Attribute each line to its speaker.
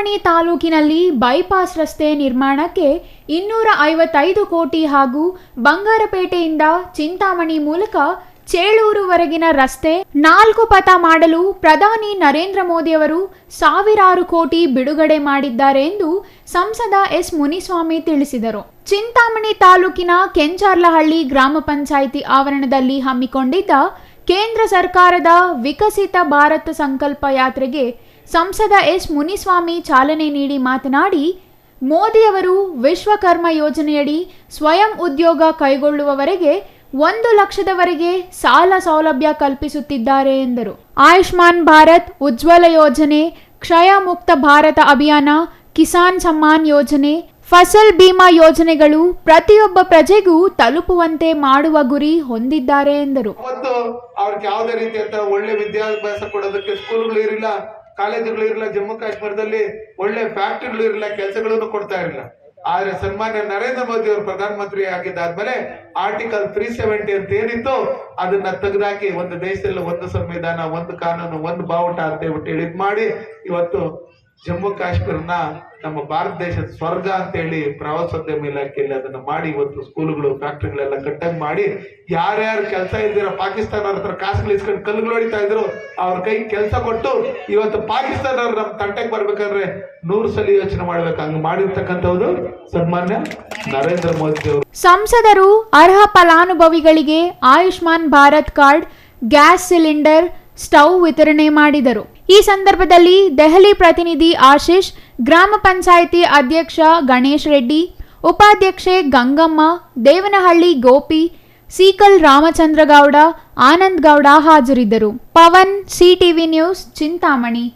Speaker 1: ಚಿಂತಾಮಣಿ ತಾಲೂಕಿನಲ್ಲಿ ಬೈಪಾಸ್ ರಸ್ತೆ ನಿರ್ಮಾಣಕ್ಕೆ 255 ಕೋಟಿ ಹಾಗೂ ಬಂಗಾರಪೇಟೆಯಿಂದ ಚಿಂತಾಮಣಿ ಮೂಲಕ ಚೇಳೂರುವರೆಗಿನ ರಸ್ತೆ 4 ಪಥ ಮಾಡಲು ಪ್ರಧಾನಿ ನರೇಂದ್ರ ಮೋದಿಯವರು ಸಾವಿರಾರು ಕೋಟಿ ಬಿಡುಗಡೆ ಮಾಡಿದ್ದಾರೆ ಎಂದು ಸಂಸದ ಎಸ್ ಮುನಿಸ್ವಾಮಿ ತಿಳಿಸಿದರು. ಚಿಂತಾಮಣಿ ತಾಲೂಕಿನ ಕೆಂಚಾರ್ಲಹಳ್ಳಿ ಗ್ರಾಮ ಪಂಚಾಯಿತಿ ಆವರಣದಲ್ಲಿ ಹಮ್ಮಿಕೊಂಡಿದ್ದ ಕೇಂದ್ರ ಸರ್ಕಾರದ ವಿಕಸಿತ ಭಾರತ ಸಂಕಲ್ಪ ಯಾತ್ರೆಗೆ ಸಂಸದ ಎಸ್ ಮುನಿಸ್ವಾಮಿ ಚಾಲನೆ ನೀಡಿ ಮಾತನಾಡಿ, ಮೋದಿಯವರು ವಿಶ್ವಕರ್ಮ ಯೋಜನೆಯಡಿ ಸ್ವಯಂ ಉದ್ಯೋಗ ಕೈಗೊಳ್ಳುವವರೆಗೆ 1 ಲಕ್ಷದವರೆಗೆ ಸಾಲ ಸೌಲಭ್ಯ ಕಲ್ಪಿಸುತ್ತಿದ್ದಾರೆ ಎಂದರು. ಆಯುಷ್ಮಾನ್ ಭಾರತ್, ಉಜ್ವಲ ಯೋಜನೆ, ಕ್ಷಯ ಮುಕ್ತ ಭಾರತ ಅಭಿಯಾನ, ಕಿಸಾನ್ ಸಮ್ಮಾನ್ ಯೋಜನೆ, ಫಸಲ್ ಬಿಮಾ ಯೋಜನೆಗಳು ಪ್ರತಿಯೊಬ್ಬ ಪ್ರಜೆಗೂ ತಲುಪುವಂತೆ ಮಾಡುವ ಗುರಿ ಹೊಂದಿದ್ದಾರೆ ಎಂದರು.
Speaker 2: ಅವ್ರಿಗೆ ಯಾವುದೇ ರೀತಿಯ ಒಳ್ಳೆ ವಿದ್ಯಾಭ್ಯಾಸ ಕೊಡೋದಕ್ಕೆ ಸ್ಕೂಲ್ಗಳು ಇರಲಿಲ್ಲ, ಕಾಲೇಜುಗಳು ಇರಲಿಲ್ಲ, ಜಮ್ಮು ಕಾಶ್ಮೀರದಲ್ಲಿ ಒಳ್ಳೆ ಫ್ಯಾಕ್ಟರಿಗಳು ಇರಲಿಲ್ಲ, ಕೆಲಸಗಳನ್ನು ಕೊಡ್ತಾ ಇರಲಿಲ್ಲ. ಆದ್ರೆ ಸನ್ಮಾನ್ಯ ನರೇಂದ್ರ ಮೋದಿ ಅವರು ಪ್ರಧಾನಮಂತ್ರಿ ಆಗಿದ್ದಾದ್ಮೇಲೆ ಆರ್ಟಿಕಲ್ 370 ಅಂತ ಏನಿತ್ತು ಅದನ್ನ ತೆಗೆದಾಕಿ ಒಂದು ದೇಶದಲ್ಲಿ ಒಂದು ಸಂವಿಧಾನ, ಒಂದು ಕಾನೂನು, ಒಂದು ಬಾವುಟ ಅಂತ ಹೇಳ್ಬಿಟ್ಟು ಹೇಳಿದ್ ಮಾಡಿ ಇವತ್ತು ಜಮ್ಮು ಕಾಶ್ಮೀರನ ನಮ್ಮ ಭಾರತ ದೇಶದ ಸ್ವರ್ಗ ಅಂತ ಹೇಳಿ ಪ್ರವಾಸೋದ್ಯಮ ಇಲಾಖೆಯಲ್ಲಿ ಅದನ್ನ ಮಾಡಿ ಇವತ್ತು ಸ್ಕೂಲ್ಗಳು, ಫ್ಯಾಕ್ಟರಿಗಳೆಲ್ಲ ಕಟ್ಟಂಗ್ ಮಾಡಿ ಯಾರ್ಯಾರು ಕೆಲಸ ಇಲ್ದಿರೋ ಪಾಕಿಸ್ತಾನ ಹತ್ರ ಕಾಸುಗಳು ಇಸ್ಕೊಂಡು ಕಲ್ಲುಗಳು ಹೊಡಿತಾ ಇದ್ರು ಅವ್ರ ಕೈ ಕೆಲಸ ಕೊಟ್ಟು ಇವತ್ತು ಪಾಕಿಸ್ತಾನ ನಮ್ಮ ತಂಟೆಗೆ ಬರ್ಬೇಕಾದ್ರೆ 100 ಸಲ ಯೋಚನೆ ಮಾಡ್ಬೇಕು. ಹಂಗ ಮಾಡಿರ್ತಕ್ಕಂಥವ್ರು ಸನ್ಮಾನ್ಯ ನರೇಂದ್ರ ಮೋದಿ ಅವರು.
Speaker 1: ಸಂಸದರು ಅರ್ಹ ಫಲಾನುಭವಿಗಳಿಗೆ Ayushman Bharat card, gas cylinder, stove ವಿತರಣೆ ಮಾಡಿದರು. ಈ ಸಂದರ್ಭದಲ್ಲಿ ದೆಹಲಿ ಪ್ರತಿನಿಧಿ ಆಶೀಶ್, ಗ್ರಾಮ ಪಂಚಾಯಿತಿ ಅಧ್ಯಕ್ಷ ಗಣೇಶ್ ರೆಡ್ಡಿ, ಉಪಾಧ್ಯಕ್ಷೆ ಗಂಗಮ್ಮ, ದೇವನಹಳ್ಳಿ ಗೋಪಿ, ಸೀಕಲ್ ರಾಮಚಂದ್ರಗೌಡ, ಆನಂದ್ ಗೌಡ ಹಾಜರಿದ್ದರು. Pavan, CTV news, Chintamani.